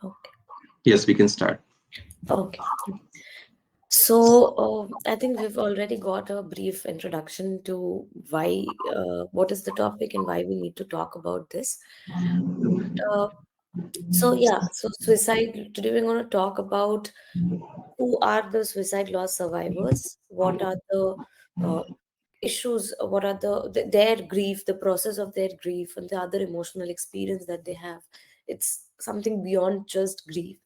Okay. Yes, we can start. Okay. So, I think we've already got a brief introduction to what is the topic and why we need to talk about this. So suicide. Today we're going to talk about who are the suicide loss survivors, what are the uh, issues, what are their grief, the process of their grief, and the other emotional experience that they have. It's something beyond just grief,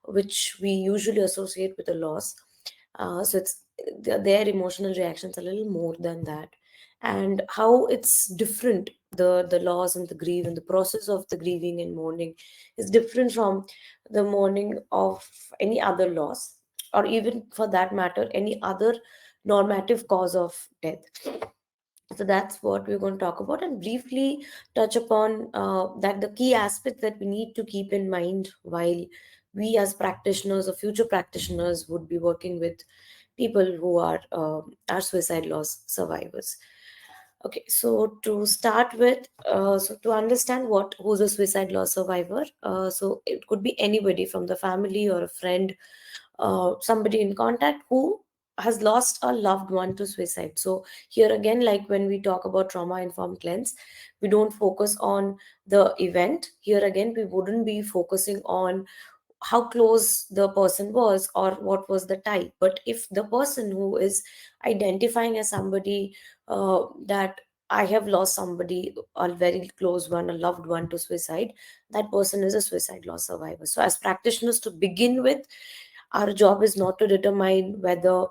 which we usually associate with a loss. So it's their emotional reactions a little more than that, and how it's different. The loss and the grief and the process of the grieving and mourning is different from the mourning of any other loss, or even for that matter any other normative cause of death. So that's what we're going to talk about and briefly touch upon that the key aspect that we need to keep in mind while we as practitioners or future practitioners would be working with people who are suicide loss survivors. Okay, so to start with, so to understand who's a suicide loss survivor, so it could be anybody from the family or a friend, somebody in contact who has lost a loved one to suicide. So here again, like when we talk about trauma informed cleanse, we don't focus on the event. Here again, we wouldn't be focusing on how close the person was or what was the type. But if the person who is identifying as somebody that I have lost somebody, a very close one, a loved one to suicide, that person is a suicide loss survivor. So, as practitioners, to begin with, our job is not to determine whether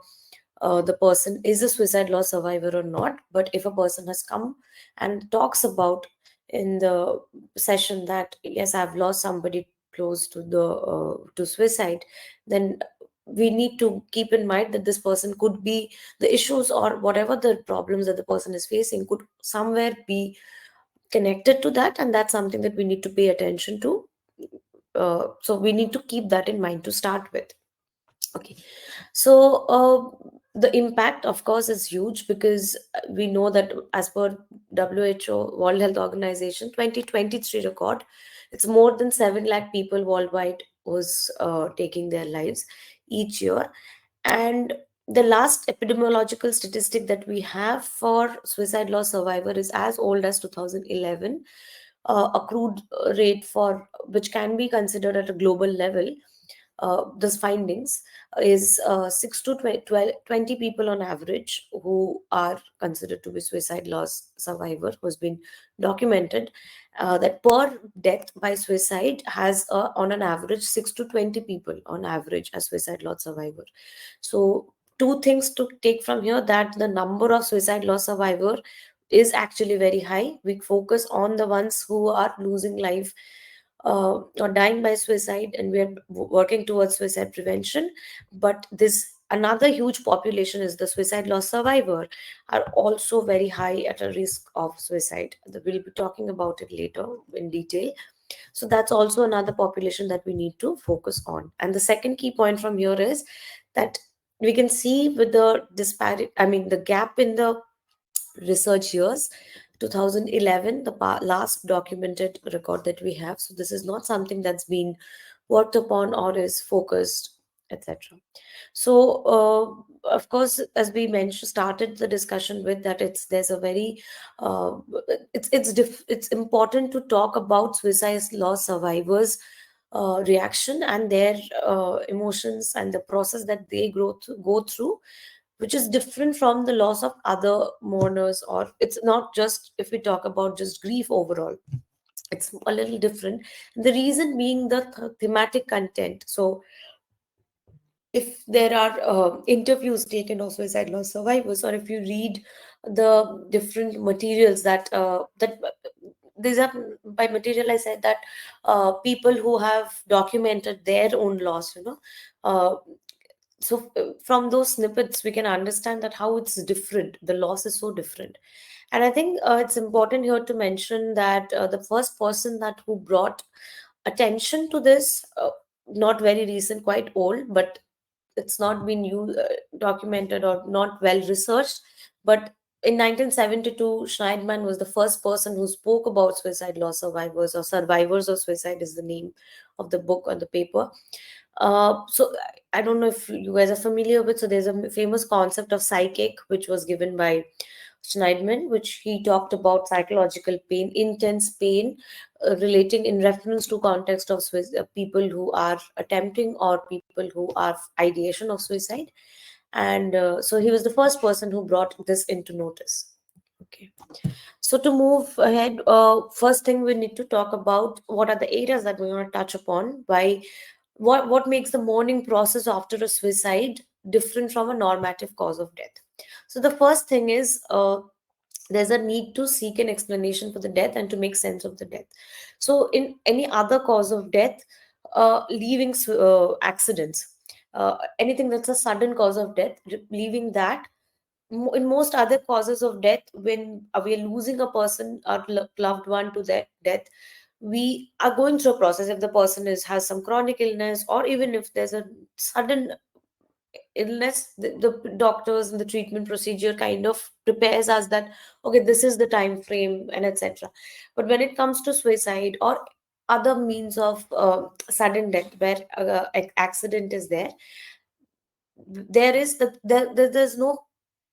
the person is a suicide loss survivor or not. But if a person has come and talks about in the session that yes, I've lost somebody close to the to suicide, then we need to keep in mind that this person could be the issues or whatever the problems that the person is facing could somewhere be connected to that, and that's something that we need to pay attention to. So we need to keep that in mind to start with. Okay, so the impact, of course, is huge because we know that as per WHO, World Health Organization, 2023 record, it's more than 7 lakh people worldwide who's taking their lives each year. And the last epidemiological statistic that we have for suicide loss survivor is as old as 2011. A crude rate for which can be considered at a global level, those findings is 6 to 20 people on average who are considered to be suicide loss survivor who's been documented, that per death by suicide has on an average 6 to 20 people on average as suicide loss survivor. So two things to take from here, that the number of suicide loss survivor is actually very high. We focus on the ones who are losing life or dying by suicide, and we are working towards suicide prevention. But this another huge population is the suicide loss survivor are also very high at a risk of suicide. We'll be talking about it later in detail. So that's also another population that we need to focus on. And the second key point from here is that we can see with the disparity, I mean the gap in the research years, 2011 the last documented record that we have. So this is not something that's been worked upon or is focused, etc. So of course, as we mentioned, started the discussion with that, there's a very uh, it's important to talk about suicide loss survivors reaction and their emotions and the process that they go through, which is different from the loss of other mourners. Or it's not just if we talk about just grief overall, it's a little different. The reason being the thematic content. So if there are interviews taken of suicide loss survivors, or if you read the different materials that these are, by material I said that people who have documented their own loss, uh, from those snippets we can understand that how it's different, the loss is so different. And I think it's important here to mention that the first person that who brought attention to this, not very recent, quite old, but it's not been documented or not well researched, but in 1972, Schneidman was the first person who spoke about suicide loss survivors, or Survivors of Suicide is the name of the book on the paper. So I don't know if you guys are familiar with. So there's a famous concept of psychic, which was given by Schneidman, which he talked about psychological pain, intense pain, relating in reference to context of people who are attempting or people who are ideation of suicide. And so he was the first person who brought this into notice. Okay. So to move ahead, first thing we need to talk about what are the areas that we want to touch upon. Why, what makes the mourning process after a suicide different from a normative cause of death? So the first thing is, there's a need to seek an explanation for the death and to make sense of the death. So in any other cause of death, leaving accidents, anything that's a sudden cause of death, leaving that, in most other causes of death, when we are losing a person or loved one to that death, we are going through a process. If the person has some chronic illness, or even if there's a sudden illness, the doctors and the treatment procedure kind of prepares us that, okay, this is the time frame and etc. But when it comes to suicide or other means of sudden death where accident is there, there is there's no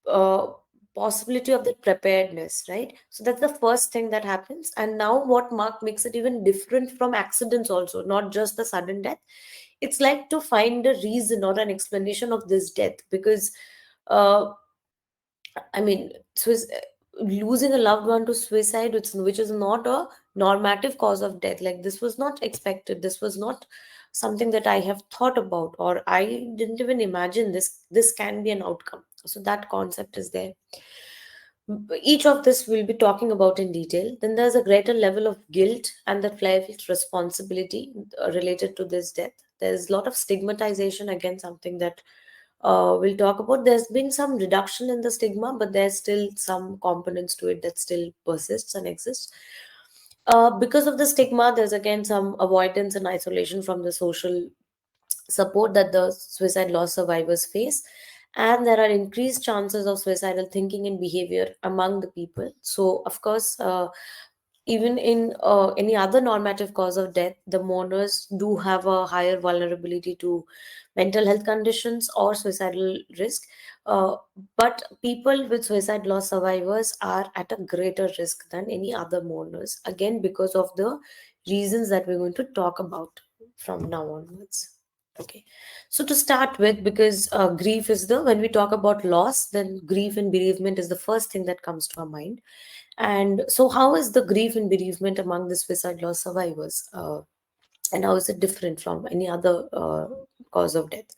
uh, possibility of the preparedness, right? So that's the first thing that happens. And now what Mark makes it even different from accidents also, not just the sudden death. It's like to find a reason or an explanation of this death, because uh, I mean, losing a loved one to suicide, which is not a normative cause of death. Like, this was not expected. This was not something that I have thought about, or I didn't even imagine this can be an outcome. So that concept is there. Each of this we'll be talking about in detail. Then there's a greater level of guilt and the felt responsibility related to this death. There's a lot of stigmatization, again, something that we'll talk about. There's been some reduction in the stigma, but there's still some components to it that still persists and exists. Because of the stigma, there's again some avoidance and isolation from the social support that the suicide loss survivors face. And there are increased chances of suicidal thinking and behavior among the people. So, of course, even in any other normative cause of death, the mourners do have a higher vulnerability to mental health conditions or suicidal risk. Uh, but people with suicide loss survivors are at a greater risk than any other mourners, again, because of the reasons that we're going to talk about from now onwards. Okay. So to start with, because grief is when we talk about loss, then grief and bereavement is the first thing that comes to our mind. And so, how is the grief and bereavement among the suicide loss survivors? And how is it different from any other cause of death?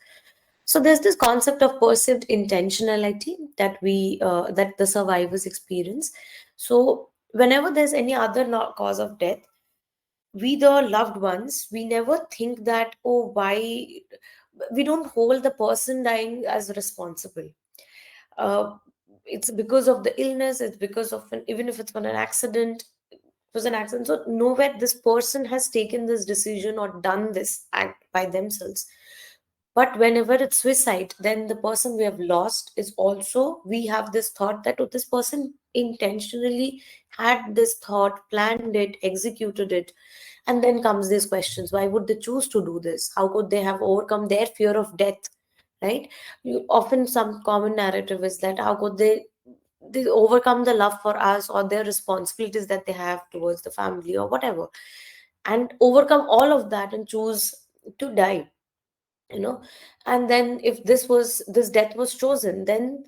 So there's this concept of perceived intentionality that that the survivors experience. So whenever there's any other cause of death, we, the loved ones, we never think that, oh, why, we don't hold the person dying as responsible. uh, it's because of the illness, it's because of even if it's been an accident, it was an accident. So nowhere this person has taken this decision or done this act by themselves. But whenever it's suicide, then the person we have lost is also, we have this thought that, oh, this person intentionally had this thought, planned it, executed it. And then comes these questions: why would they choose to do this? How could they have overcome their fear of death? Right? Often some common narrative is that, how could they overcome the love for us or their responsibilities that they have towards the family or whatever, and overcome all of that and choose to die, you know? And then if this death was chosen, then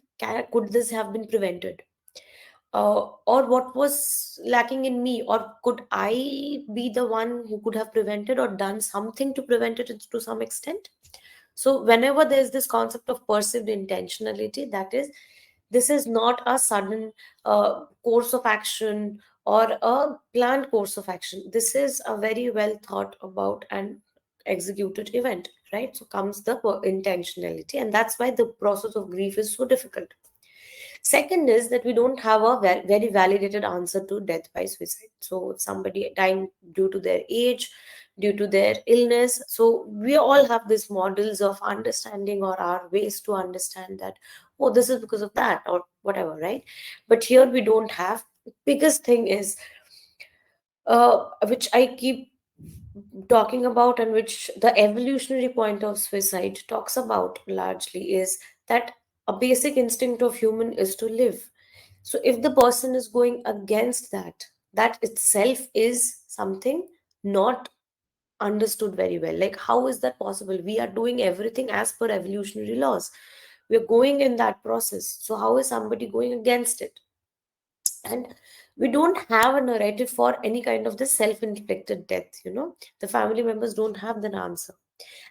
could this have been prevented? Or what was lacking in me, or could I be the one who could have prevented or done something to prevent it to some extent? So whenever there's this concept of perceived intentionality, that is, this is not a sudden course of action or a planned course of action. This is a very well thought about and executed event, right? So comes the intentionality, and that's why the process of grief is so difficult. Second is that we don't have a very validated answer to death by suicide. So if somebody dying due to their age, due to their illness, so we all have these models of understanding or our ways to understand that, oh, this is because of that or whatever, right? But here we don't have. Biggest thing is, which I keep talking about, and which the evolutionary point of suicide talks about largely, is that a basic instinct of human is to live. So if the person is going against that, that itself is something not understood very well. Like, how is that possible? We are doing everything as per evolutionary laws. We're going in that process. So how is somebody going against it? And we don't have a narrative for any kind of the self-inflicted death, the family members don't have an answer.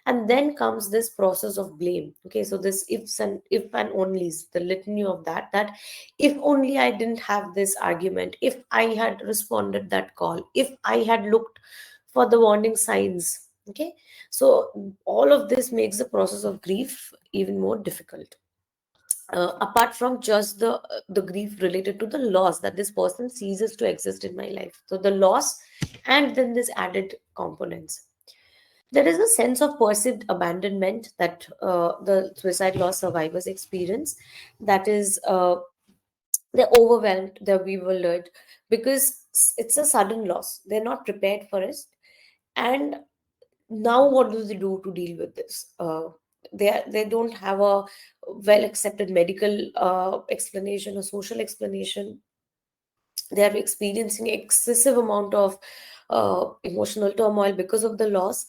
And then comes this process of blame. Okay, so this ifs and if and onlys, the litany of that if only I didn't have this argument, if I had responded that call, if I had looked for the warning signs. Okay, so all of this makes the process of grief even more difficult, apart from just the grief related to the loss that this person ceases to exist in my life. So the loss, and then this added components. There is a sense of perceived abandonment that the suicide loss survivors experience. That is, they're overwhelmed, they're bewildered, because it's a sudden loss. They're not prepared for it. And now what do they do to deal with this? They don't have a well accepted medical explanation or social explanation. They are experiencing excessive amount of emotional turmoil because of the loss,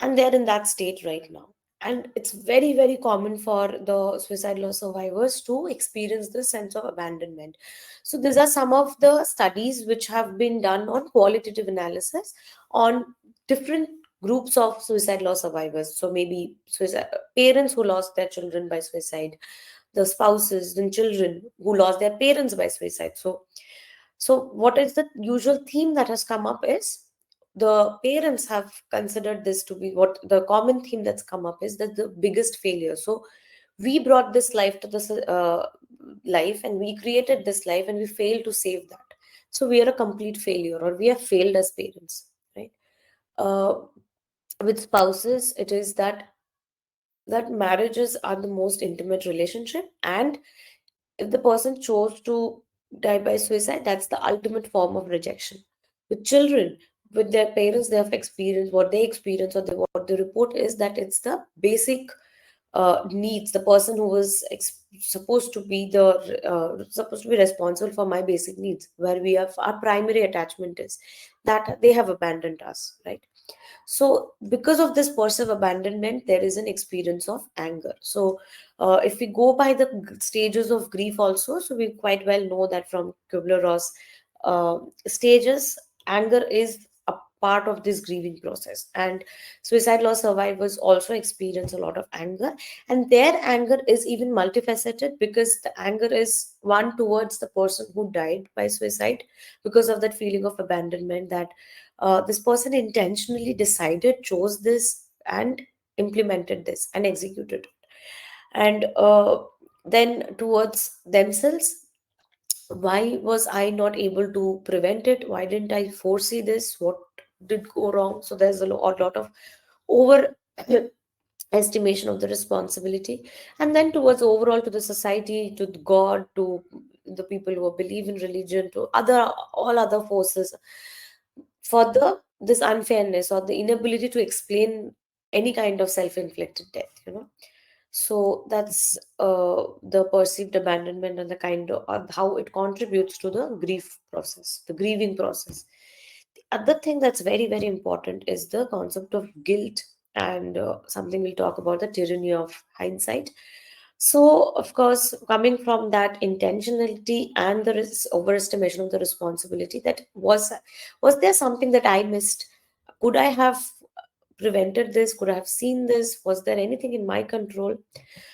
and they're in that state right now. And it's very, very common for the suicide loss survivors to experience this sense of abandonment. So these are some of the studies which have been done on qualitative analysis on different groups of suicide loss survivors. So maybe suicide, parents who lost their children by suicide, the spouses and children who lost their parents by suicide. So what is the usual theme that has come up is, the parents have considered this to be, what the common theme that's come up is, that the biggest failure. So we brought this life to this life, and we created this life, and we failed to save that. So we are a complete failure, or we have failed as parents, right? Uh, with spouses, it is that marriages are the most intimate relationship, and if the person chose to die by suicide, that's the ultimate form of rejection. With children, with their parents, they have experienced what they experience, or what they report is that it's the basic needs. The person who was supposed to be responsible for my basic needs, where we have our primary attachment is, that they have abandoned us, right? So because of this perceived abandonment, there is an experience of anger. So if we go by the stages of grief also, so we quite well know that from Kubler-Ross stages, anger is a part of this grieving process. And suicide loss survivors also experience a lot of anger, and their anger is even multifaceted, because the anger is one towards the person who died by suicide, because of that feeling of abandonment, that this person intentionally decided, chose this, and implemented this and executed it. And then towards themselves, why was I not able to prevent it? Why didn't I foresee this? What did go wrong? So there's a lot of over estimation of the responsibility. And then towards overall, to the society, to God, to the people who believe in religion, to other all other forces, for the this unfairness or the inability to explain any kind of self-inflicted death. So that's the perceived abandonment, and the kind of how it contributes to the grief process, the grieving process. The other thing that's very, very important is the concept of guilt, and something we'll talk about, the tyranny of hindsight. So, of course, coming from that intentionality and the overestimation of the responsibility, that was there something that I missed? Could I have prevented this? Could I have seen this? Was there anything in my control?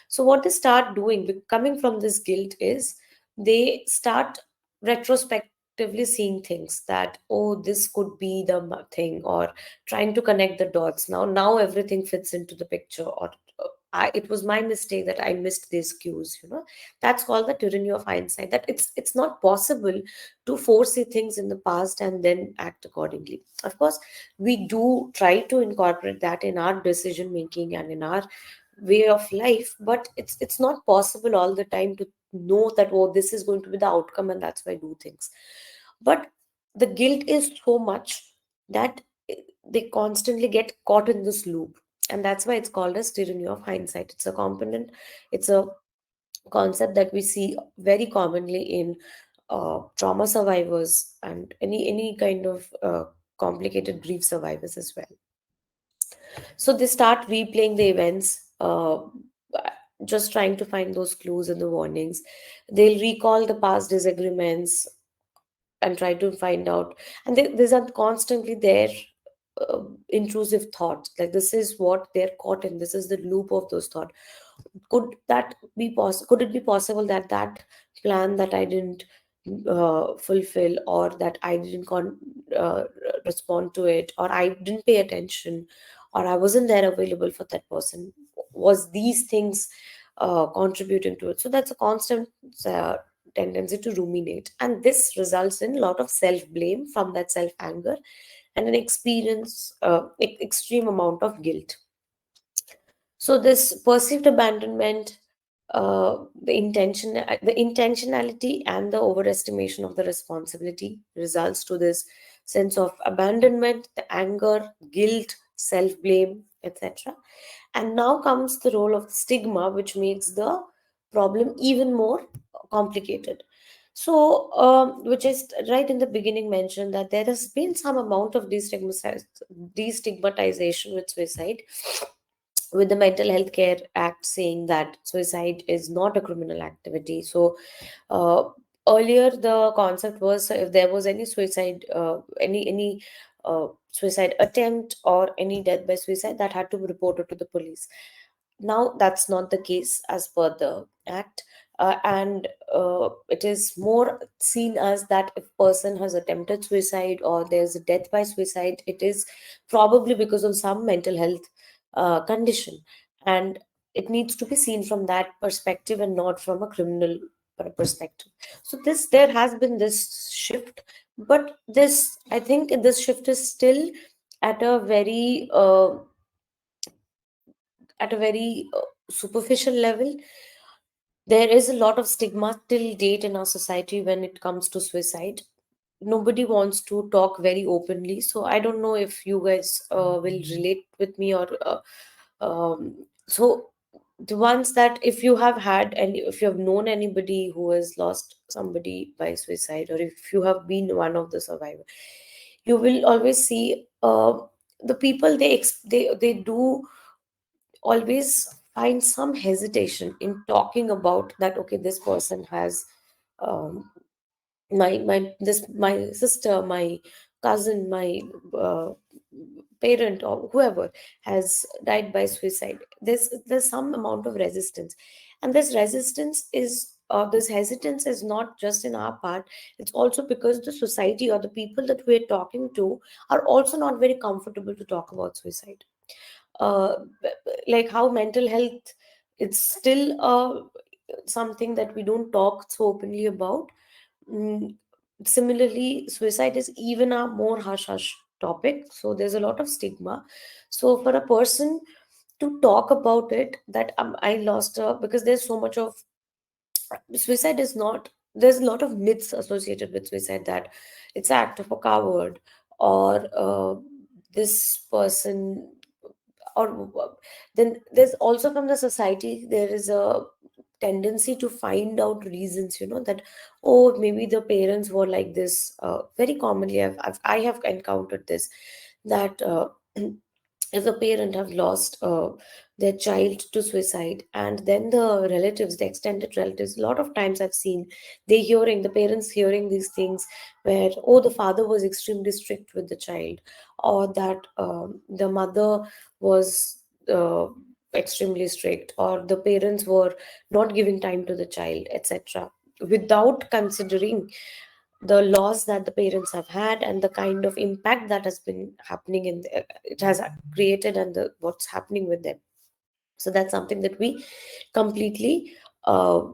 So what they start doing, coming from this guilt, is they start retrospectively seeing things that, oh, this could be the thing, or trying to connect the dots. Now everything fits into the picture, or it was my mistake that I missed these cues. That's called the tyranny of hindsight. That it's not possible to foresee things in the past and then act accordingly. Of course, we do try to incorporate that in our decision making and in our way of life, but it's not possible all the time to know that, oh, this is going to be the outcome and that's why I do things. But the guilt is so much that they constantly get caught in this loop, and that's why it's called as tyranny of hindsight. It's a component, it's a concept that we see very commonly in trauma survivors and any kind of complicated grief survivors as well. So they start replaying the events, just trying to find those clues and the warnings. They'll recall the past disagreements and try to find out. And these are constantly there, intrusive thoughts. Like, this is what they're caught in. This is the loop of those thoughts. Could it be possible that that plan that I didn't fulfill, or that I didn't uh, respond to it, or I didn't pay attention, or I wasn't there available for that person, was these things contributing to it? So that's a constant uh, tendency to ruminate, and this results in a lot of self blame from that self anger, and an extreme amount of guilt. So this perceived abandonment, the intentionality and the overestimation of the responsibility results to this sense of abandonment, the anger, guilt, self blame, etc. And now comes the role of stigma, which makes the problem even more complicated. So, which is right in the beginning mentioned that there has been some amount of destigmatization with suicide, with the Mental Health Care Act saying that suicide is not a criminal activity. So uh, earlier the concept was, if there was any suicide, suicide attempt or any death by suicide, that had to be reported to the police. Now that's not the case as per the act, and it is more seen as that if person has attempted suicide or there's a death by suicide, it is probably because of some mental health condition, and it needs to be seen from that perspective and not from a criminal perspective. So this, there has been this shift, but this, I think this shift is still at a very superficial level. There is a lot of stigma till date in our society when it comes to suicide. Nobody wants to talk very openly. So I don't know if you guys will relate with me, or so the ones that, if you have had, and if you have known anybody who has lost somebody by suicide, or if you have been one of the survivors, you will always see the people, they do always find some hesitation in talking about that. Okay, this person has um, my sister, my cousin, my uh, parent, or whoever has died by suicide. There's some amount of resistance, and this hesitance is not just in our part. It's also because the society or the people that we're talking to are also not very comfortable to talk about suicide. uh, like how mental health, it's still something that we don't talk so openly about. Mm, Similarly, suicide is even a more hush hush topic, so there's a lot of stigma. So for a person to talk about it, that I lost because there's so much of suicide is not, there's a lot of myths associated with suicide, that it's an act of a coward, or this person, or then there's also from the society, there is a tendency to find out reasons, that, oh, maybe the parents were like this. Very commonly I have encountered this, that if the parent have lost their child to suicide, and then the relatives, the extended relatives, a lot of times I've seen the parents hearing these things, where, oh, the father was extremely strict with the child, or that the mother was extremely strict, or the parents were not giving time to the child, etc., without considering the loss that the parents have had, and the kind of impact that has been happening it has created, and what's happening with them. So that's something that we completely uh,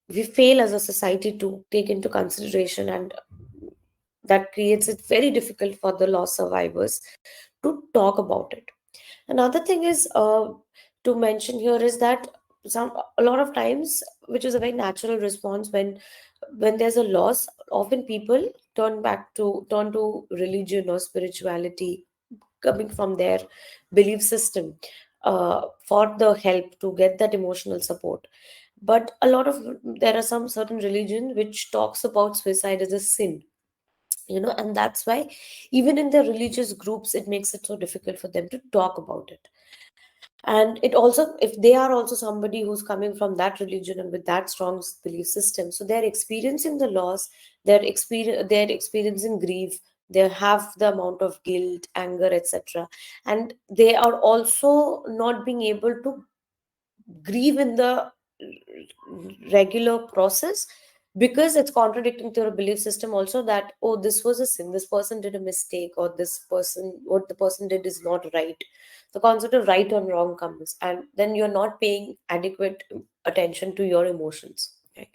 we fail as a society to take into consideration, and that creates it very difficult for the loss survivors to talk about it. Another thing is to mention here is that a lot of times, which is a very natural response when there's a loss, often people turn to religion or spirituality coming from their belief system for the help to get that emotional support. But a lot of there are some certain religion which talks about suicide as a sin, and that's why even in the religious groups it makes it so difficult for them to talk about it. And it also, if they are also somebody who's coming from that religion and with that strong belief system, so they're experiencing the loss, they're experiencing grief, they have the amount of guilt, anger, etc. And they are also not being able to grieve in the regular process, because it's contradicting to your belief system also, that oh, this was a sin, this person did a mistake, or this person, what the person did is not right. The concept of right or wrong comes, and then you're not paying adequate attention to your emotions, right?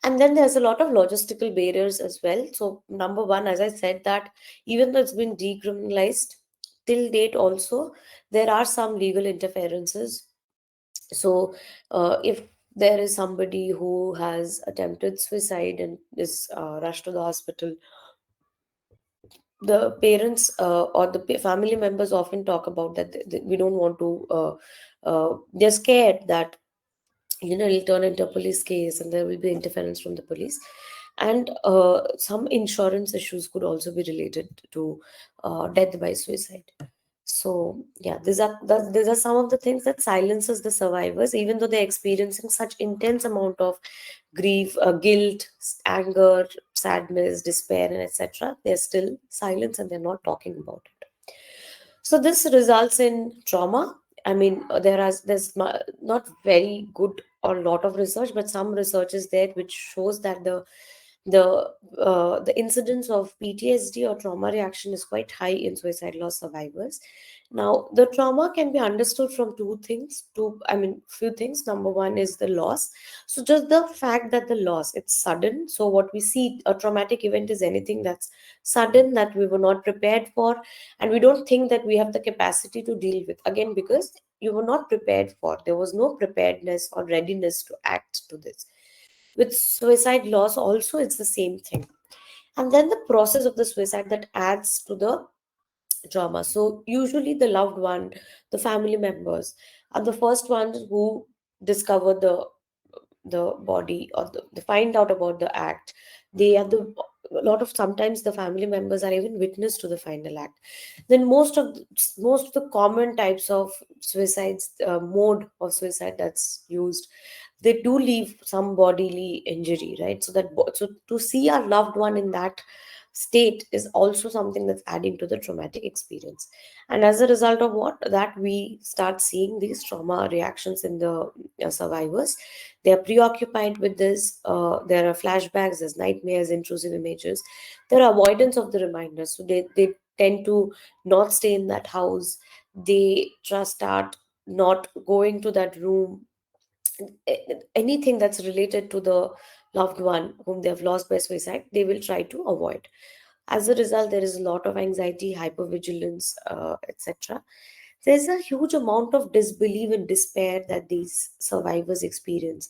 And then there's a lot of logistical barriers as well. So number one, as I said, that even though it's been decriminalized till date also, there are some legal interferences. So if there is somebody who has attempted suicide and is rushed to the hospital, the parents or the family members often talk about that we don't want to they're scared that it'll turn into a police case and there will be interference from the police. And some insurance issues could also be related to death by suicide. So yeah, these are some of the things that silences the survivors, even though they're experiencing such intense amount of grief, guilt, anger, sadness, despair, and etc. They're still silent and they're not talking about it. So this results in trauma. I mean, not very good or lot of research, but some research is there which shows that the the incidence of PTSD or trauma reaction is quite high in suicide loss survivors. Now, the trauma can be understood from few things. Number one is the loss. So just the fact that the loss, it's sudden. So what we see, a traumatic event is anything that's sudden, that we were not prepared for, and we don't think that we have the capacity to deal with. Again, because you were not prepared for, there was no preparedness or readiness to act to this. With suicide loss also, it's the same thing. And then the process of the suicide that adds to the trauma. So usually the loved one, the family members are the first ones who discover the body, or they find out about the act. They are the a lot of sometimes the family members are even witness to the final act. Then most of the common types of suicides, mode of suicide that's used, they do leave some bodily injury, right? So to see our loved one in that state is also something that's adding to the traumatic experience. And as a result of what that, we start seeing these trauma reactions in the survivors. They are preoccupied with this. There are flashbacks, there's nightmares, intrusive images. There are avoidance of the reminders. So they tend to not stay in that house. They just start not going to that room. Anything that's related to the loved one whom they have lost by suicide, they will try to avoid. As a result, there is a lot of anxiety, hypervigilance, etc. There's a huge amount of disbelief and despair that these survivors experience,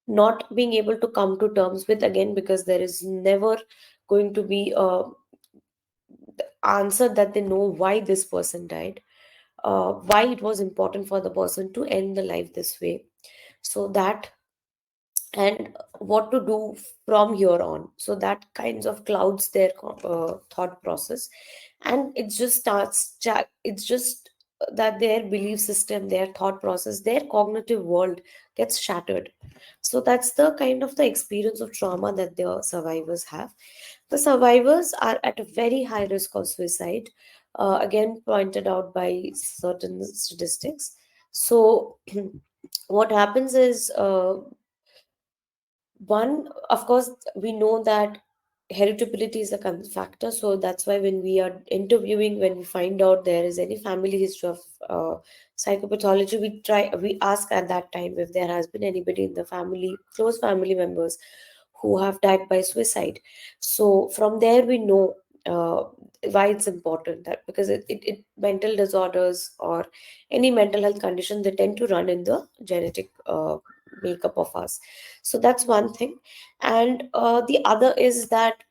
not being able to come to terms with, again, because there is never going to be a answer that they know why this person died, why it was important for the person to end the life this way. So that, and what to do from here on, so that kinds of clouds their thought process. And it just it's just that their belief system, their thought process, their cognitive world gets shattered. So that's the kind of the experience of trauma that the survivors have. The survivors are at a very high risk of suicide, again pointed out by certain statistics. So what happens is, one, of course, we know that heritability is a factor. So that's why when we are interviewing, when we find out there is any family history of psychopathology, we ask at that time if there has been anybody in the family, close family members, who have died by suicide. So from there we know uh, why it's important, that because mental disorders or any mental health condition, they tend to run in the genetic makeup of us. So that's one thing. And the other is that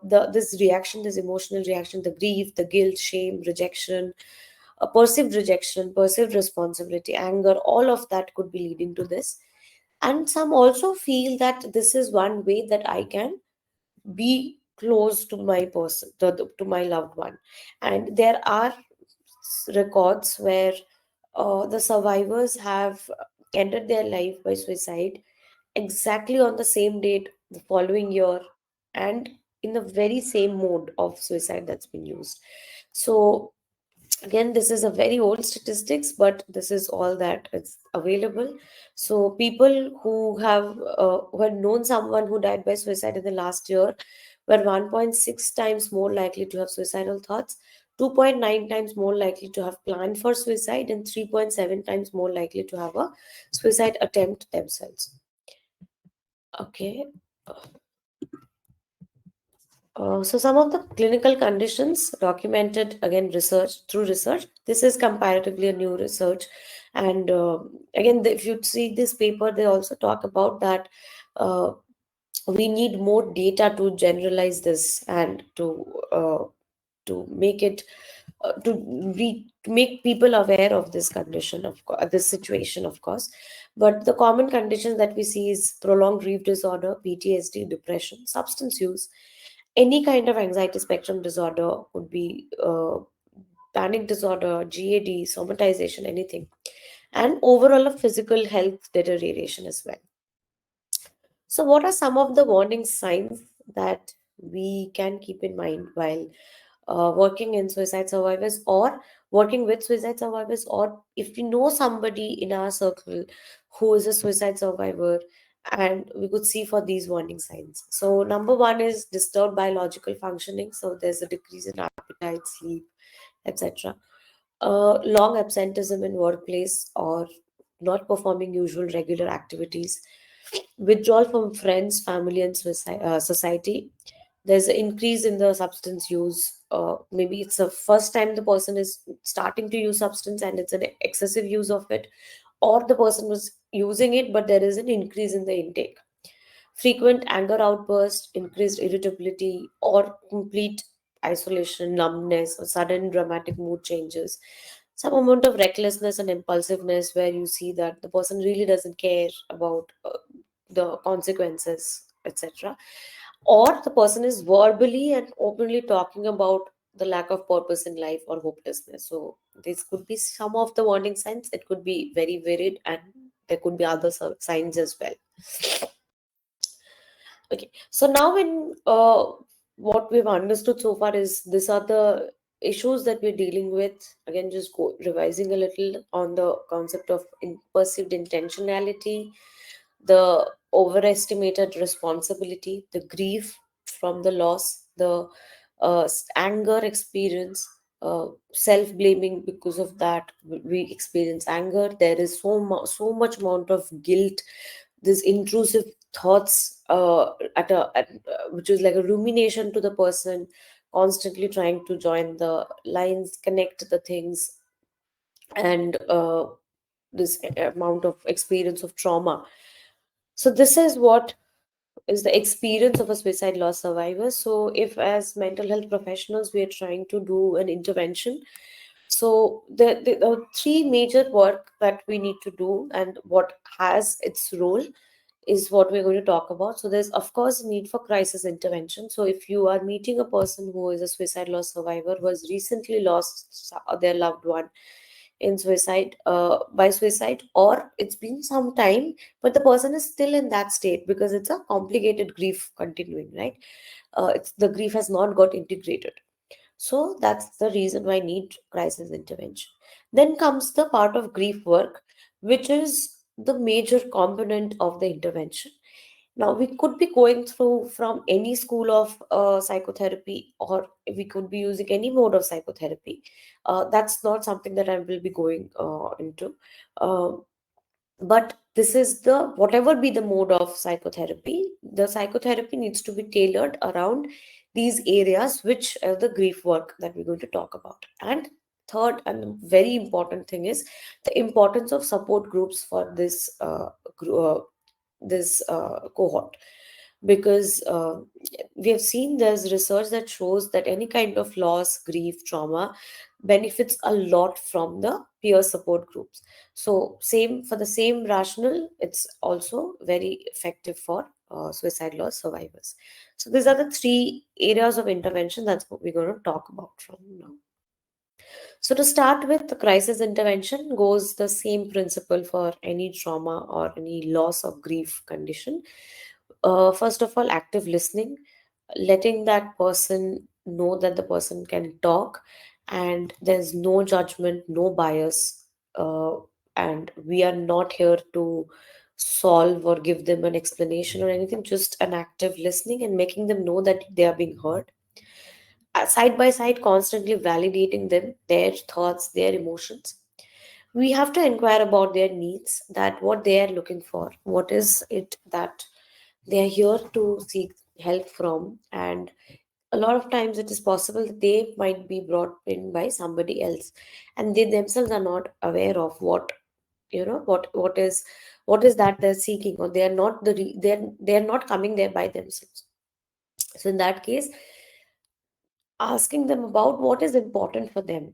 this reaction, this emotional reaction, the grief, the guilt, shame, rejection, perceived rejection, perceived responsibility, anger, all of that could be leading to this. And some also feel that this is one way that I can be close to my person, to my loved one. And there are records where the survivors have ended their life by suicide exactly on the same date the following year, and in the very same mode of suicide that's been used. So again, this is a very old statistics, but this is all that is available. So people who had known someone who died by suicide in the last year were 1.6 times more likely to have suicidal thoughts, 2.9 times more likely to have planned for suicide, and 3.7 times more likely to have a suicide attempt themselves. Okay. So some of the clinical conditions documented, again, research through research. This is comparatively a new research, and again, if you see this paper, they also talk about that uh, we need more data to generalize this and to make it to make people aware of this condition, this situation, of course. But the common conditions that we see is prolonged grief disorder, PTSD, depression, substance use, any kind of anxiety spectrum disorder, could be panic disorder, GAD, somatization, anything, and overall a physical health deterioration as well. So, what are some of the warning signs that we can keep in mind while working in suicide survivors, or working with suicide survivors, or if we know somebody in our circle who is a suicide survivor, and we could see for these warning signs? So, number one is disturbed biological functioning. So, there's a decrease in appetite, sleep, etc. Long absenteeism in workplace, or not performing usual regular activities, withdrawal from friends, family, and society. There's an increase in the substance use. Maybe it's the first time the person is starting to use substance and it's an excessive use of it, or the person was using it but there is an increase in the intake. Frequent anger outbursts, increased irritability, or complete isolation, numbness, or sudden dramatic mood changes. Some amount of recklessness and impulsiveness, where you see that the person really doesn't care about the consequences, etc. Or the person is verbally and openly talking about the lack of purpose in life or hopelessness. So, this could be some of the warning signs. It could be very varied, and there could be other signs as well. Okay, so now in what we've understood so far is these are the issues that we're dealing with. Again, just revising a little on the concept of perceived intentionality, the overestimated responsibility, the grief from the loss, the anger experience, self-blaming because of that. We experience anger. There is so much amount of guilt, this intrusive thoughts which is like a rumination to the person, constantly trying to join the lines, connect the things, and this amount of experience of trauma. So this is what is the experience of a suicide loss survivor. So if as mental health professionals we are trying to do an intervention, so the three major work that we need to do and what has its role is what we're going to talk about. So there's of course need for crisis intervention. So if you are meeting a person who is a suicide loss survivor who has recently lost their loved one in suicide, by suicide, or it's been some time but the person is still in that state because it's a complicated grief continuing, right? It's the grief has not got integrated. So that's the reason why I need crisis intervention. Then comes the part of grief work, which is the major component of the intervention. Now, we could be going through from any school of psychotherapy, or we could be using any mode of psychotherapy. That's not something that I will be going into. Um but this is the whatever be the mode of psychotherapy, the psychotherapy needs to be tailored around these areas, which are the grief work that we're going to talk about. And third and very important thing is the importance of support groups for this cohort, because we have seen there's research that shows that any kind of loss, grief, trauma benefits a lot from the peer support groups. So same for the same rationale, it's also very effective for suicide loss survivors. So these are the three areas of intervention that's what we're going to talk about from now. So to start with, the crisis intervention goes the same principle for any trauma or any loss of grief condition. First of all, active listening, letting that person know that the person can talk and there's no judgment, no bias, uh, and we are not here to solve or give them an explanation or anything, just an active listening and making them know that they are being heard. Side by side, constantly validating them, their thoughts, their emotions. We have to inquire about their needs, that what they are looking for, what is it that they are here to seek help from. And a lot of times it is possible that they might be brought in by somebody else and they themselves are not aware of what, what is that they're seeking, or they are not they're not coming there by themselves. So in that case, asking them about what is important for them.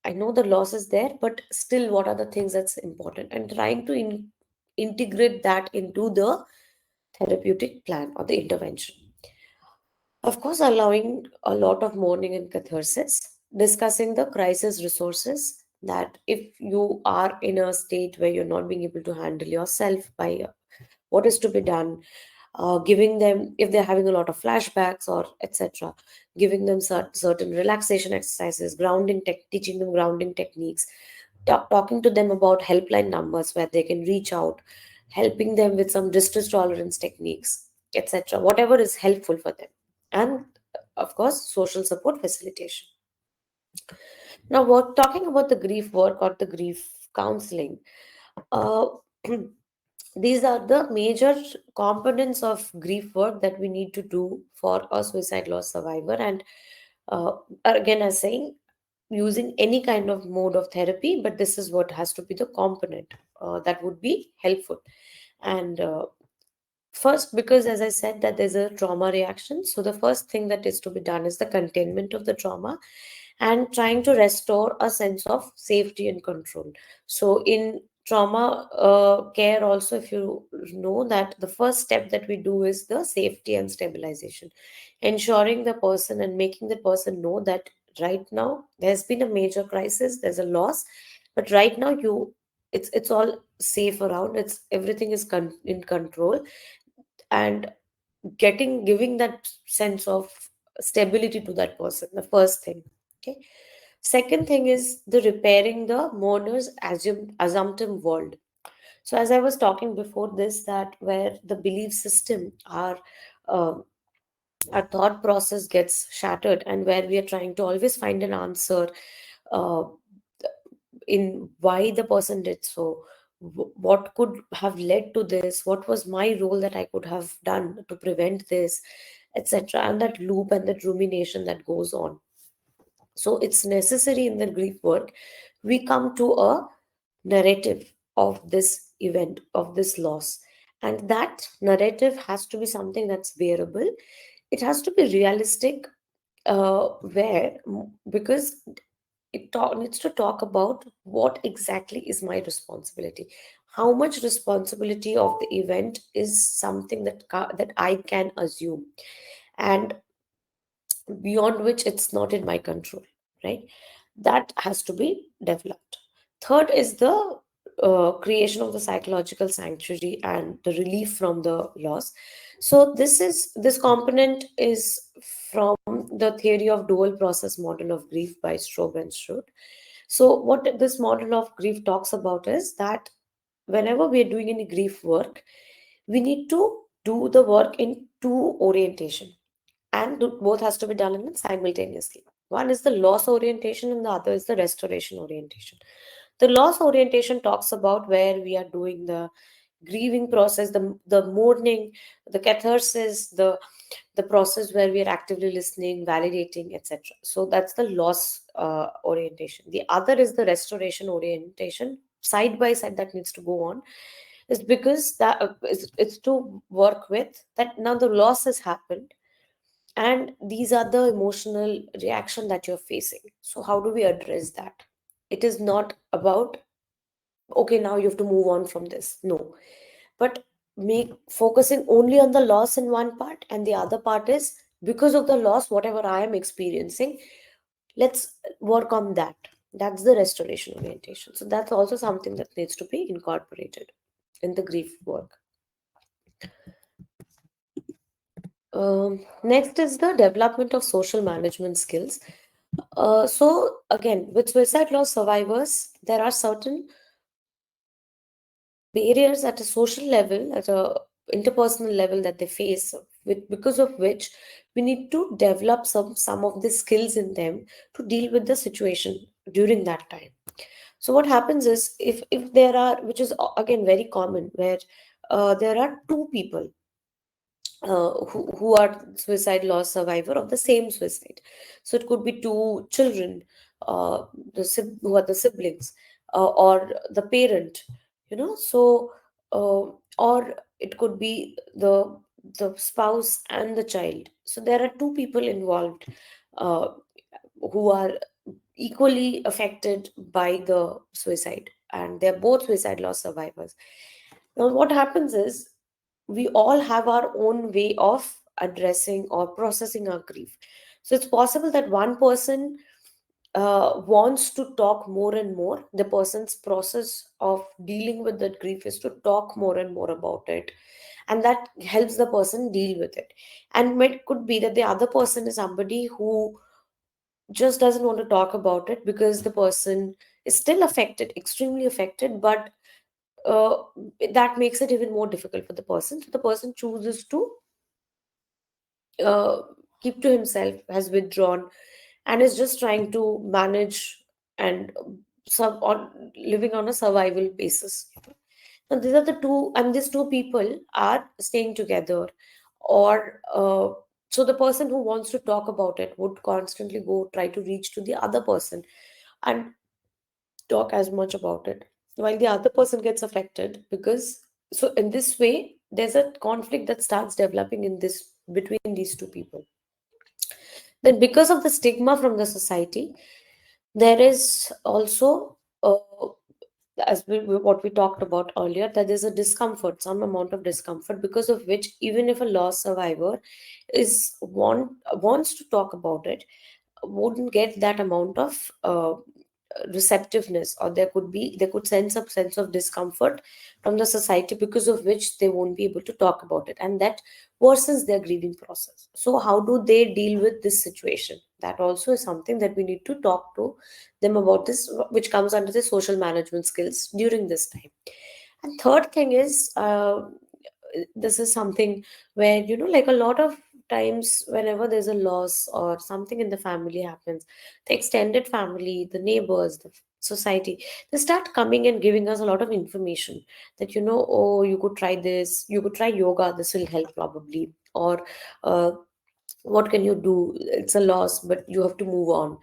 I know the loss is there, but still, what are the things that's important? And trying to integrate that into the therapeutic plan or the intervention. Of course, allowing a lot of mourning and catharsis, discussing the crisis resources. That if you are in a state where you're not being able to handle yourself, by what is to be done, giving them, if they're having a lot of flashbacks or etc., giving them certain relaxation exercises, teaching them grounding techniques, talking to them about helpline numbers where they can reach out, helping them with some distress tolerance techniques, etc., whatever is helpful for them. And of course, social support facilitation. Now, talking about the grief work or the grief counseling, uh, these are the major components of grief work that we need to do for a suicide loss survivor. And uh, again, as saying, using any kind of mode of therapy, but this is what has to be the component that would be helpful. And first, because as I said, that there's a trauma reaction. So the first thing that is to be done is the containment of the trauma and trying to restore a sense of safety and control. So in trauma care also, if you know, that the first step that we do is the safety and stabilization, ensuring the person and making the person know that right now there's been a major crisis, there's a loss, but right now it's all safe around, it's everything is in control. And giving that sense of stability to that person, the first thing. Okay. Second thing is the repairing the mourner's assumptive world. So as I was talking before this, that where the belief system, uh, our thought process gets shattered, and where we are trying to always find an answer uh, in why the person did so, what could have led to this, what was my role that I could have done to prevent this, etc., and that loop and that rumination that goes on. So it's necessary in the grief work we come to a narrative of this event, of this loss. And that narrative has to be something that's bearable. It has to be realistic, because needs to talk about what exactly is my responsibility. How much responsibility of the event is something that I can assume, and beyond which it's not in my control, right? That has to be developed. Third is the creation of the psychological sanctuary and the relief from the loss. So this component is from the theory of dual process model of grief by Strobe and Schrodt. So what this model of grief talks about is that whenever we are doing any grief work, we need to do the work in two orientation, and both has to be done in simultaneously. One is the loss orientation and the other is the restoration orientation. The loss orientation talks about where we are doing the grieving process, the mourning, the catharsis, the process where we are actively listening, validating, etc. So that's the loss orientation. The other is the restoration orientation, side by side, that needs to go on. Is because that it's to work with that now the loss has happened, and these are the emotional reaction that you're facing. So how do we address that? It is not about, okay, now you have to move on from this. No, but make focusing only on the loss in one part, and the other part is because of the loss, whatever I am experiencing, let's work on that. That's the restoration orientation. So that's also something that needs to be incorporated in the grief work. Next is the development of social management skills. So again, with suicide loss survivors, there are certain barriers at a social level, at a interpersonal level that they face, because of which we need to develop some of the skills in them to deal with the situation during that time. So what happens is, if there are, which is again very common, where there are two people who are suicide loss survivor of the same suicide. So it could be two children, uh, who are the siblings, or the parent, so or it could be the spouse and the child. So there are two people involved, uh, who are equally affected by the suicide, and they're both suicide loss survivors. Now what happens is, we all have our own way of addressing or processing our grief. So it's possible that one person wants to talk more and more. The person's process of dealing with that grief is to talk more and more about it, and that helps the person deal with it. And it could be that the other person is somebody who just doesn't want to talk about it because the person is still affected, extremely affected, but uh, that makes it even more difficult for the person. So the person chooses to uh, keep to himself, has withdrawn, and is just trying to manage and living on a survival basis. Now these are the two, and these two people are staying together, or so the person who wants to talk about it would constantly go try to reach to the other person and talk as much about it, while the other person gets affected. Because so in this way there's a conflict that starts developing in this between these two people. Then because of the stigma from the society, there is also what we talked about earlier, that there's a discomfort, some amount of discomfort, because of which even if a loss survivor wants to talk about it, wouldn't get that amount of receptiveness, or they could sense a sense of discomfort from the society, because of which they won't be able to talk about it, and that worsens their grieving process. So how do they deal with this situation? That also is something that we need to talk to them about, this which comes under the social management skills during this time. And third thing is, this is something where, like a lot of times whenever there's a loss or something in the family happens, the extended family, the neighbors, the society, they start coming and giving us a lot of information, that, oh, you could try this, you could try yoga, this will help probably, or uh, what can you do, it's a loss but you have to move on.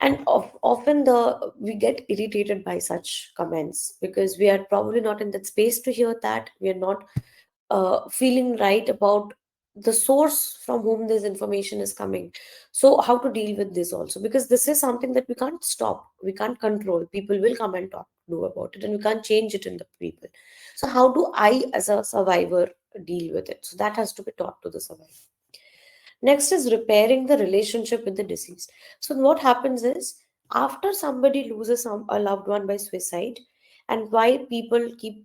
And often we get irritated by such comments, because we are probably not in that space to hear that. We are not feeling right about the source from whom this information is coming. So how to deal with this also, because this is something that we can't stop, we can't control. People will come and talk do about it, and we can't change it in the people. So how do I as a survivor deal with it? So that has to be taught to the survivor. Next is repairing the relationship with the deceased. So what happens is, after somebody loses a loved one by suicide, and why people keep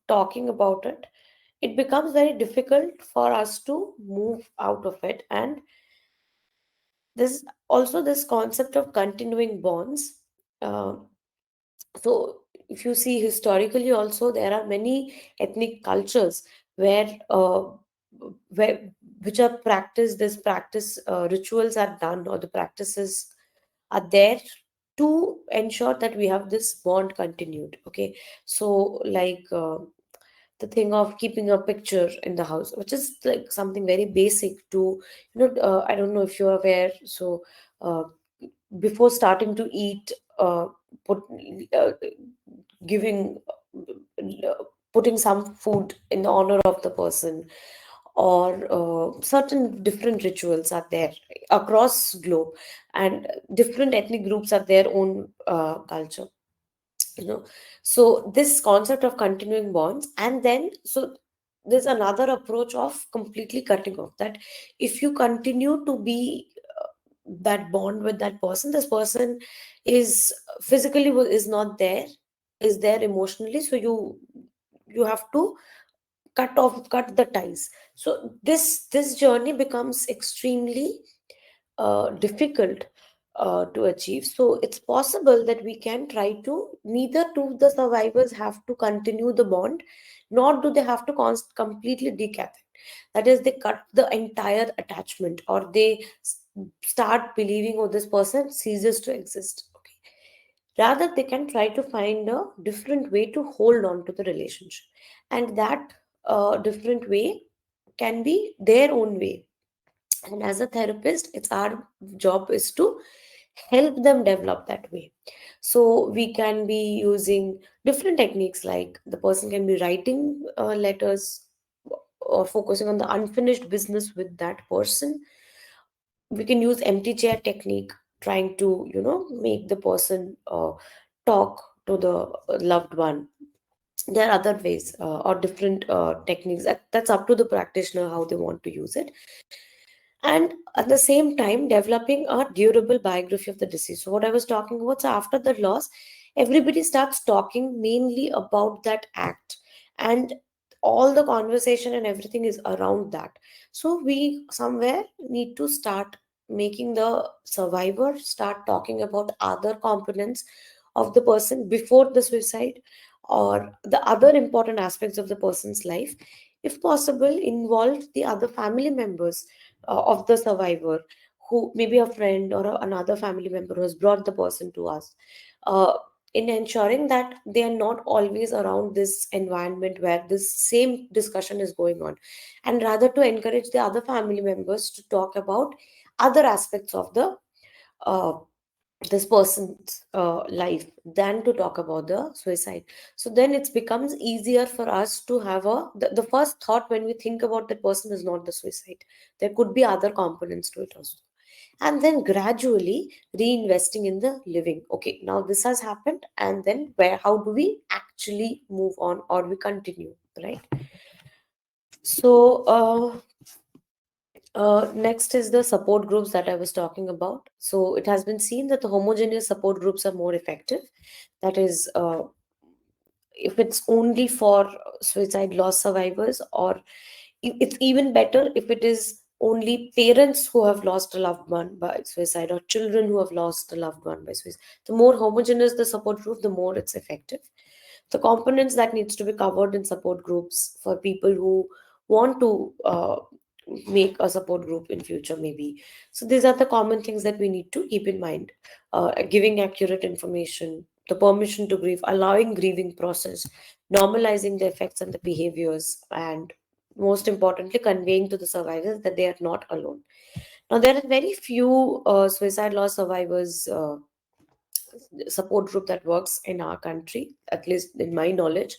talking about it, it becomes very difficult for us to move out of it. And this also, this concept of continuing bonds. Uh, so if you see historically also, there are many ethnic cultures where where which are practiced, this practice rituals are done, or the practices are there to ensure that we have this bond continued. Okay, so like the thing of keeping a picture in the house, which is like something very basic to, I don't know if you're aware. So, uh, before starting to eat, put uh, giving putting some food in the honor of the person, or certain different rituals are there across globe, and different ethnic groups have their own culture, you know. So this concept of continuing bonds, and then so there's another approach of completely cutting off that. If you continue to be that bond with that person, this person is physically is not there, is there emotionally, so you have to cut the ties. So this journey becomes extremely difficult to achieve. So it's possible that we can try to, neither do the survivors have to continue the bond, nor do they have to completely decap it. That is, they cut the entire attachment, or they start believing, oh, this person ceases to exist. Okay. Rather, they can try to find a different way to hold on to the relationship. And that different way can be their own way. And as a therapist, it's our job is to help them develop that way. So we can be using different techniques, like the person can be writing letters, or focusing on the unfinished business with that person. We can use empty chair technique, trying to make the person talk to the loved one. There are other ways, or different techniques, that's up to the practitioner how they want to use it. And at the same time, developing a durable biography of the deceased. So what I was talking about, so after the loss, everybody starts talking mainly about that act, and all the conversation and everything is around that. So we somewhere need to start making the survivor start talking about other components of the person before the suicide, or the other important aspects of the person's life. If possible, involve the other family members of the survivor, who maybe a friend or another family member who has brought the person to us, uh, in ensuring that they are not always around this environment where this same discussion is going on, and rather to encourage the other family members to talk about other aspects of the uh, this person's life than to talk about the suicide. So then it becomes easier for us to have the first thought when we think about that person is not the suicide. There could be other components to it also. And then gradually reinvesting in the living. Okay, now this has happened, and then where, how do we actually move on, or we continue, right? So next is the support groups that I was talking about. So it has been seen that the homogeneous support groups are more effective. That is, if it's only for suicide loss survivors, or it's even better if it is only parents who have lost a loved one by suicide, or children who have lost a loved one by suicide. The more homogeneous the support group, the more it's effective. The components that needs to be covered in support groups for people who want to make a support group in future, maybe. So these are the common things that we need to keep in mind. Giving accurate information, the permission to grieve, allowing grieving process, normalizing the effects and the behaviors, and most importantly, conveying to the survivors that they are not alone. Now, there are very few suicide loss survivors support group that works in our country, at least in my knowledge.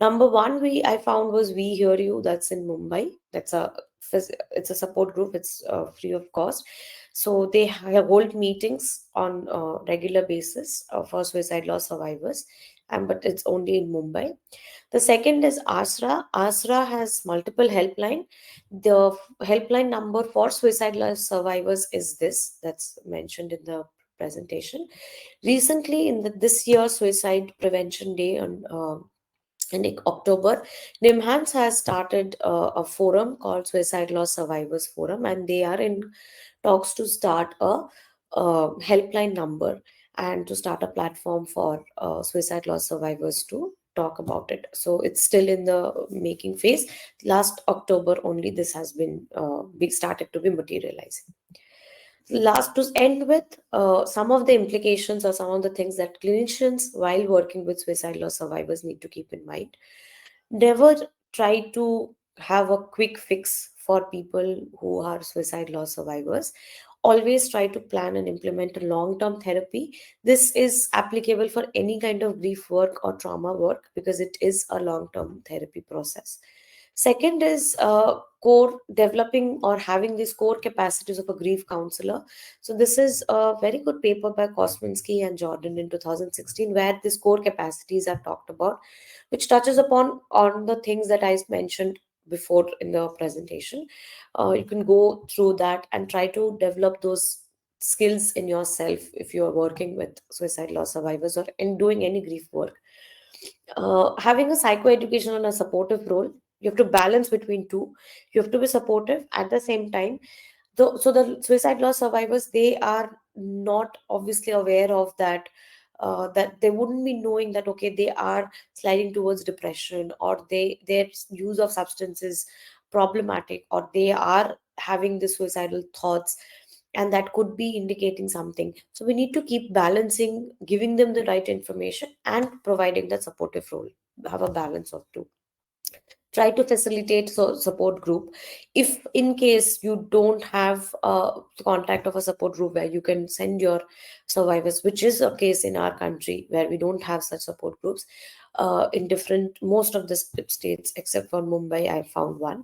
Number one, we I found was We Hear You. That's in Mumbai. It's a support group. It's free of cost. So they hold meetings on a regular basis for suicide loss survivors, and but it's only in Mumbai. The second is ASRA. ASRA has multiple helpline. The helpline number for suicide loss survivors is this, that's mentioned in the presentation. Recently, in this year's Suicide Prevention Day on in October, NIMHANS has started a forum called Suicide Loss Survivors Forum, and they are in talks to start a helpline number, and to start a platform for suicide loss survivors to talk about it. So it's still in the making phase. Last October only this has been started to be materializing. Last, to end with some of the implications, or some of the things that clinicians while working with suicide loss survivors need to keep in mind. Never try to have a quick fix for people who are suicide loss survivors. Always try to plan and implement a long term therapy. This is applicable for any kind of grief work or trauma work because it is a long term therapy process. Second is core developing or having these core capacities of a grief counselor. So this is a very good paper by Kosminski and Jordan in 2016, where these core capacities are talked about, which touches upon on the things that I mentioned before in the presentation. You can go through that and try to develop those skills in yourself if you are working with suicide loss survivors or in doing any grief work. Having a psychoeducation and a supportive role, you have to balance between two. You have to be supportive at the same time. So the suicide loss survivors, they are not obviously aware of that. That they wouldn't be knowing that okay, they are sliding towards depression, or their use of substances problematic, or they are having the suicidal thoughts, and that could be indicating something. So we need to keep balancing, giving them the right information and providing that supportive role. Have a balance of two. Try to facilitate support group. If in case you don't have contact of a support group where you can send your survivors, which is a case in our country where we don't have such support groups, in different most of the states except for Mumbai I found one.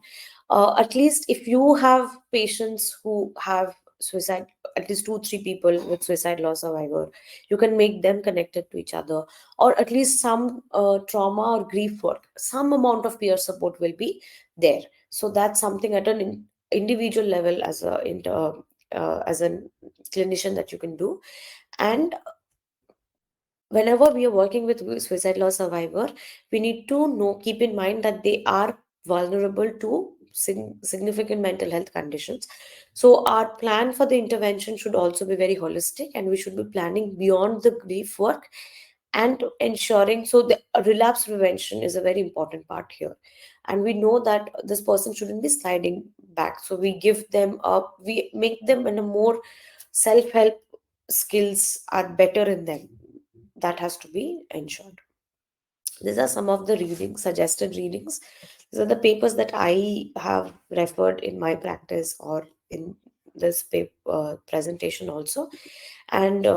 At least if you have patients who have suicide, at least 2 3 people with suicide loss survivor, you can make them connected to each other, or at least some trauma or grief work, some amount of peer support will be there. So that's something at an individual level as a clinician that you can do. And whenever we are working with suicide loss survivor, we need to know, keep in mind that they are vulnerable to significant mental health conditions. So our plan for the intervention should also be very holistic, and we should be planning beyond the grief work and ensuring. So the relapse prevention is a very important part here, and we know that this person shouldn't be sliding back, so we give them up, we make them in a more self-help skills are better in them. That has to be ensured. These are some of the readings, suggested readings. These are the papers that I have referred in my practice or in this presentation also. And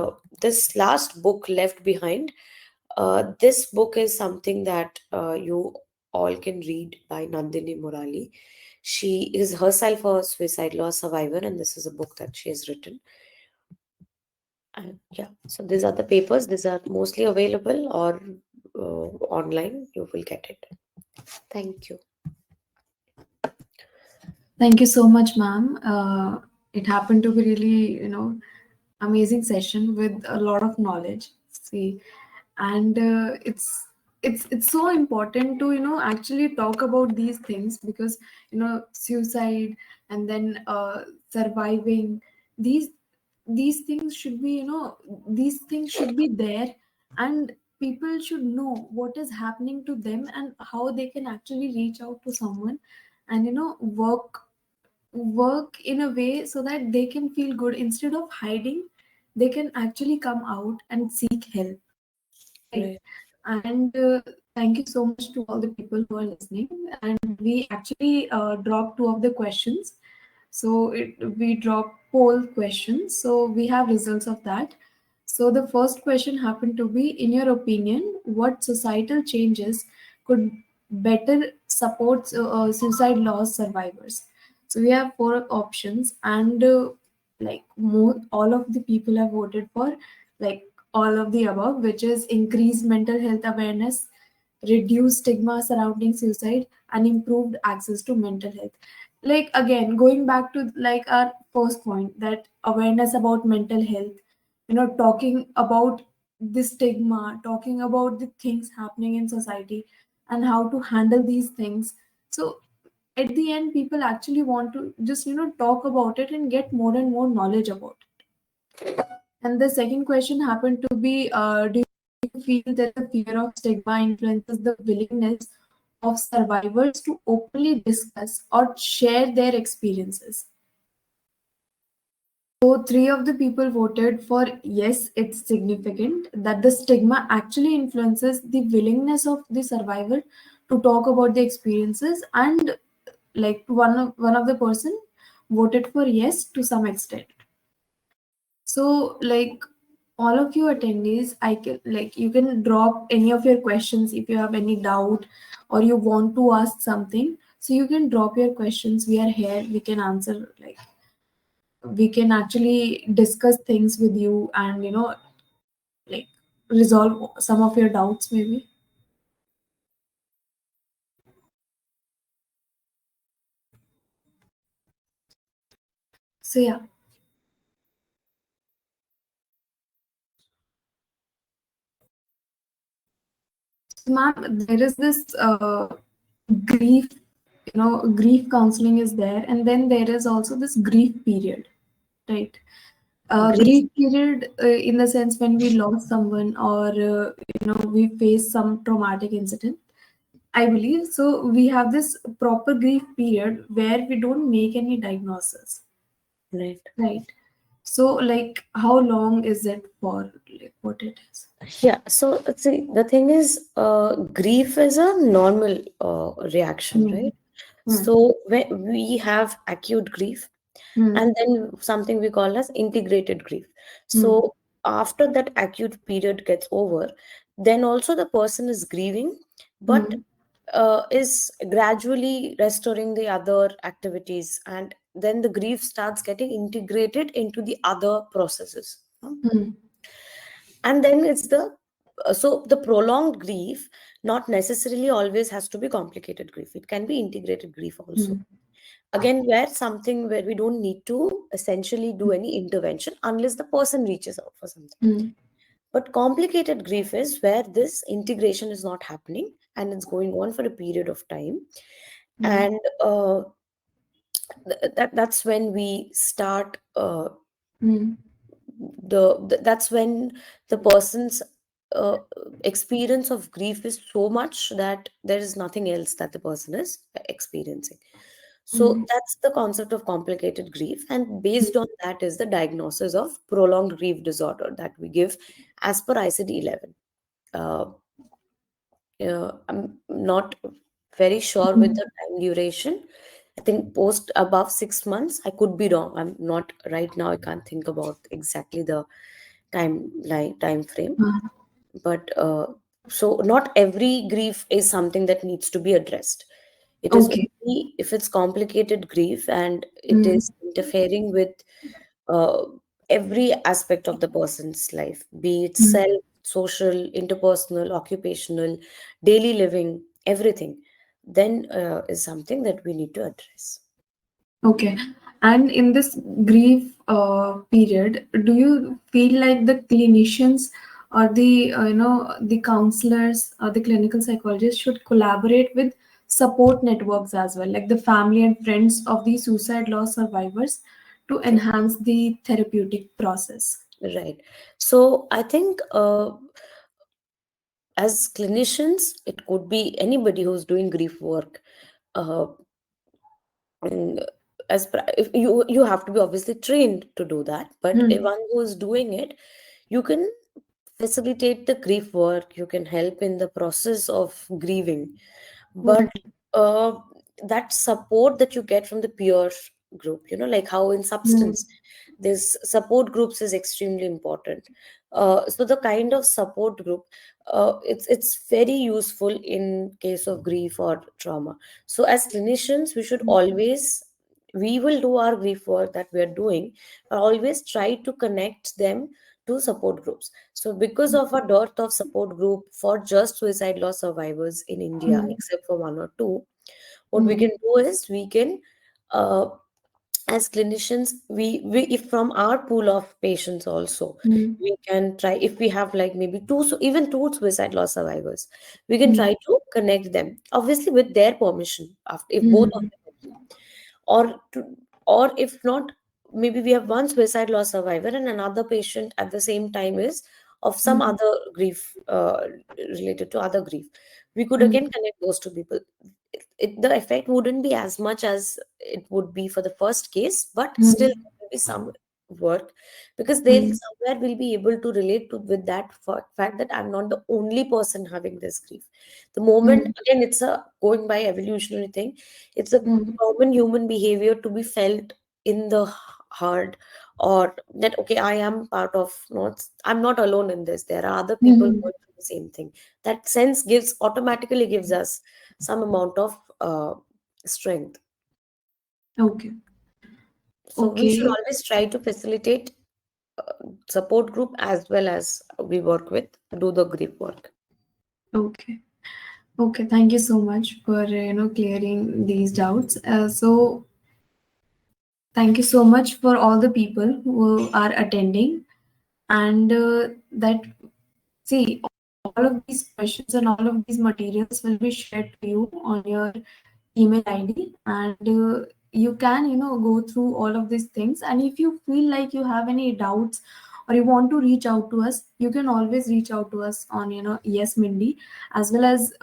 this last book, Left Behind, this book is something that you all can read, by Nandini Murali. She is herself a suicide loss survivor, and this is a book that she has written. And yeah, so these are the papers. These are mostly available or online. You will get it. Thank you. Thank you so much, ma'am. It happened to be really, amazing session with a lot of knowledge. See, and it's so important to actually talk about these things, because suicide and then surviving, these these things should be these things should be there, and people should know what is happening to them and how they can actually reach out to someone and work in a way so that they can feel good. Instead of hiding, they can actually come out and seek help, right? Right. And thank you so much to all the people who are listening. And we actually dropped two of the questions. So we dropped poll questions. So we have results of that. So the first question happened to be, in your opinion, what societal changes could better support suicide loss survivors? So we have four options, and like more, all of the people have voted for like all of the above, which is increased mental health awareness, reduce stigma surrounding suicide, and improved access to mental health. Like again, going back to like our first point, that awareness about mental health, talking about the stigma, talking about the things happening in society and how to handle these things. So at the end, people actually want to just talk about it and get more and more knowledge about it. And the second question happened to be, do you feel that the fear of stigma influences the willingness of survivors to openly discuss or share their experiences? So, three of the people voted for yes, it's significant that the stigma actually influences the willingness of the survivor to talk about the experiences, and like one of the person voted for yes to some extent. So, like all of you attendees, I can like you can drop any of your questions if you have any doubt or you want to ask something. So you can drop your questions. We are here. We can answer we can actually discuss things with you and like resolve some of your doubts maybe. So yeah. So ma'am, there is this grief, grief counseling is there, and then there is also this grief period, right? Grief. Grief period in the sense when we lost someone or we face some traumatic incident, I believe. So we have this proper grief period where we don't make any diagnosis, Right. right? So like how long is it for, like what it is? Yeah, so see, the thing is, grief is a normal reaction, Hmm. right? Hmm. So when we have acute grief, Hmm. and then something we call as integrated grief. Hmm. So after that acute period gets over, then also the person is grieving, but Hmm. is gradually restoring the other activities, and then the grief starts getting integrated into the other processes. Hmm. And then it's the so the prolonged grief not necessarily always has to be complicated grief. It can be integrated grief also, Hmm. again where something where we don't need to essentially do any intervention unless the person reaches out for something. Hmm. But complicated grief is where this integration is not happening and it's going on for a period of time. Hmm. And that's when we start Hmm. that's when the person's uh, experience of grief is so much that there is nothing else that the person is experiencing. So Hmm. that's the concept of complicated grief, and based on that is the diagnosis of prolonged grief disorder that we give as per ICD-11. uh, I'm not very sure with Hmm. the time duration. I think post above 6 months. I could be wrong. I'm not right now. I can't think about exactly the time frame. Hmm. But so not every grief is something that needs to be addressed. It is Okay. only if it's complicated grief and it Hmm. is interfering with uh, every aspect of the person's life, be it Hmm. self, social, interpersonal, occupational, daily living, everything, then is something that we need to address. Okay. And in this grief period, do you feel like the clinicians or the the counselors or the clinical psychologists should collaborate with support networks as well, like the family and friends of the suicide loss survivors, to enhance the therapeutic process? Right. So I think as clinicians, it could be anybody who's doing grief work. Uh, and if you have to be obviously trained to do that, but Hmm. one who is doing it, you can facilitate the grief work. You can help in the process of grieving, but Hmm. uh, that support that you get from the peer group, like how in Hmm. substance this support groups is extremely important. So the kind of support group, it's very useful in case of grief or trauma. So as clinicians we should always, we will do our grief work that we are doing, but always try to connect them to support groups. So because of a dearth of support group for just suicide loss survivors in India, Hmm. except for one or two, what we Hmm. can do is we can, uh, as clinicians, we if from our pool of patients also, Hmm. we can try, if we have like maybe two, so even two suicide loss survivors, we can Hmm. try to connect them, obviously with their permission, after if both of Hmm. them agree, or or if not, maybe we have one suicide loss survivor and another patient at the same time is of some Hmm. other grief, related to other grief. We could Hmm. again connect those two people. The effect wouldn't be as much as it would be for the first case, but still Hmm. there will be some work, because they'll Mm, somewhere will be able to relate to with that fact that I'm not the only person having this grief. The moment, mm, again, it's a going by evolutionary thing, it's a mm, common human behavior to be felt in the heart, or that okay, I am part of, not, I'm not alone in this, there are other people mm. going through the same thing. That sense gives, automatically gives us some amount of strength. Okay. So we should Okay. always try to facilitate support group as well as we work with, do the grief work. Okay. Okay. Thank you so much for clearing these doubts. So thank you so much for all the people who are attending, and that see, all of these questions and all of these materials will be shared to you on your email ID, and you can go through all of these things. And if you feel like you have any doubts or you want to reach out to us, you can always reach out to us on YesMindy, as well as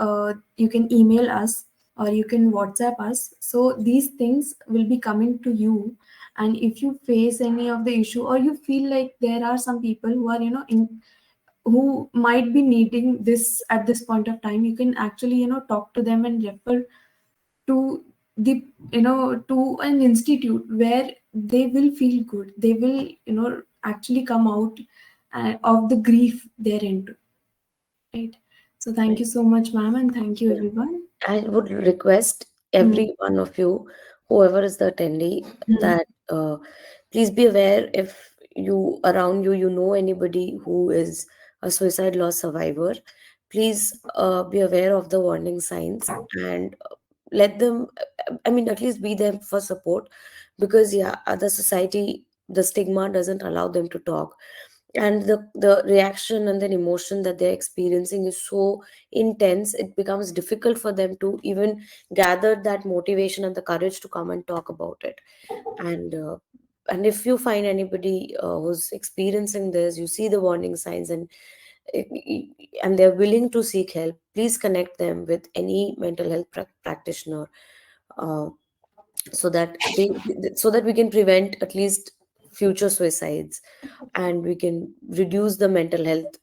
you can email us or you can WhatsApp us. So these things will be coming to you. And if you face any of the issue, or you feel like there are some people who are who might be needing this at this point of time, you can actually talk to them and refer to the to an institute where they will feel good, they will actually come out of the grief they're into, right? So thank Right. you so much, ma'am, and thank you, Yeah. everyone. I would request Mm, every one of you, whoever is the attendee, mm, that please be aware, if you around you, you know anybody who is a suicide loss survivor, please be aware of the warning signs, and let them, I mean, at least be there for support, because yeah, the society, the stigma doesn't allow them to talk, and the reaction and the emotion that they're experiencing is so intense, it becomes difficult for them to even gather that motivation and the courage to come and talk about it. And if you find anybody who's experiencing this, you see the warning signs, and they're willing to seek help, please connect them with any mental health practitioner, uh, so that so that we can prevent at least future suicides, and we can reduce the mental health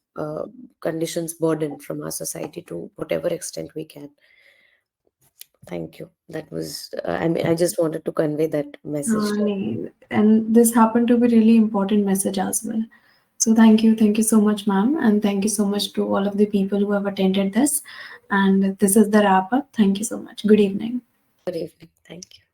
conditions burden from our society to whatever extent we can. Thank you. That was I mean, I just wanted to convey that message. and this happened to be really important message as well. So thank you so much, ma'am, and thank you so much to all of the people who have attended this. And this is the wrap up. Thank you so much. Good evening. Good evening. Thank you.